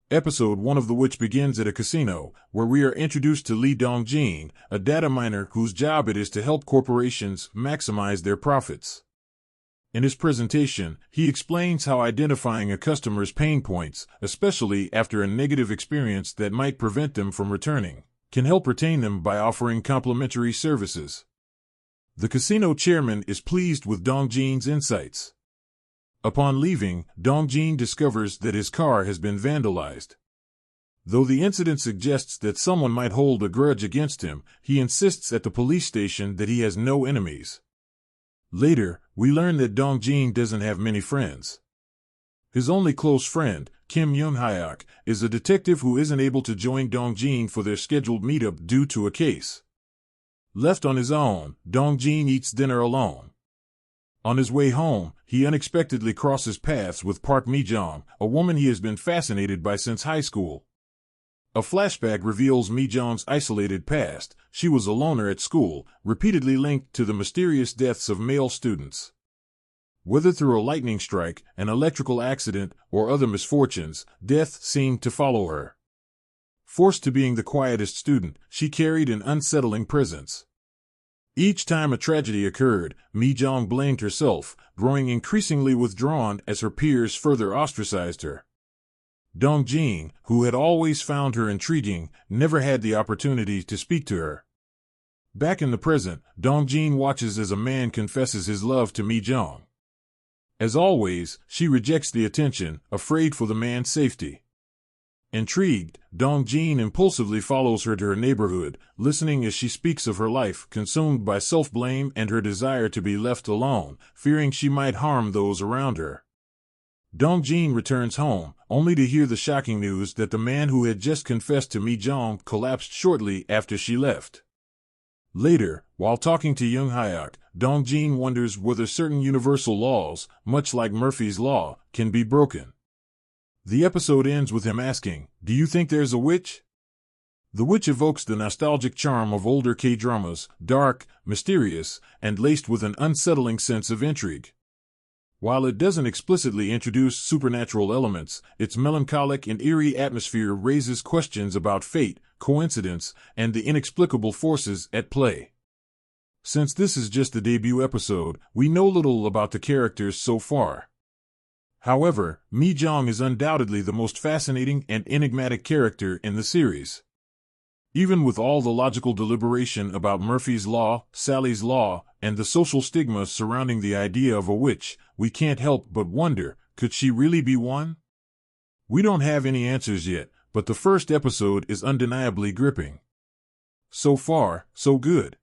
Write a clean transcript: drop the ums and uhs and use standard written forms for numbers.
Episode 1 of The Witch begins at a casino, where we are introduced to Lee Dong-jin, a data miner whose job it is to help corporations maximize their profits. In his presentation, he explains how identifying a customer's pain points, especially after a negative experience that might prevent them from returning, can help retain them by offering complimentary services. The casino chairman is pleased with Dong-jin's insights. Upon leaving, Dong-jin discovers that his car has been vandalized. Though the incident suggests that someone might hold a grudge against him, he insists at the police station that he has no enemies. Later, we learn that Dong-jin doesn't have many friends. His only close friend, Kim Young-hyuk, is a detective who isn't able to join Dong-jin for their scheduled meetup due to a case. Left on his own, Dong-jin eats dinner alone. On his way home, he unexpectedly crosses paths with Park Mi-jong, a woman he has been fascinated by since high school. A flashback reveals Mi-jong's isolated past. She was a loner at school, repeatedly linked to the mysterious deaths of male students. Whether through a lightning strike, an electrical accident, or other misfortunes, death seemed to follow her. Forced to being the quietest student, she carried an unsettling presence. Each time a tragedy occurred, Mi-jong blamed herself, growing increasingly withdrawn as her peers further ostracized her. Dong-jin, who had always found her intriguing, never had the opportunity to speak to her. Back in the present, Dong-jin watches as a man confesses his love to Mi-jong. As always, she rejects the attention, afraid for the man's safety. Intrigued, Dong-jin impulsively follows her to her neighborhood, listening as she speaks of her life, consumed by self-blame and her desire to be left alone, fearing she might harm those around her. Dong-jin returns home, only to hear the shocking news that the man who had just confessed to Mi-jong collapsed shortly after she left. Later, while talking to Young-hyuk, Dong-jin wonders whether certain universal laws, much like Murphy's Law, can be broken. The episode ends with him asking, "Do you think there's a witch?" The Witch evokes the nostalgic charm of older K-dramas, dark, mysterious, and laced with an unsettling sense of intrigue. While it doesn't explicitly introduce supernatural elements, its melancholic and eerie atmosphere raises questions about fate, coincidence, and the inexplicable forces at play. Since this is just the debut episode, we know little about the characters so far. However, Mi-jong is undoubtedly the most fascinating and enigmatic character in the series. Even with all the logical deliberation about Murphy's Law, Sally's Law, and the social stigma surrounding the idea of a witch, we can't help but wonder, could she really be one? We don't have any answers yet, but the first episode is undeniably gripping. So far, so good.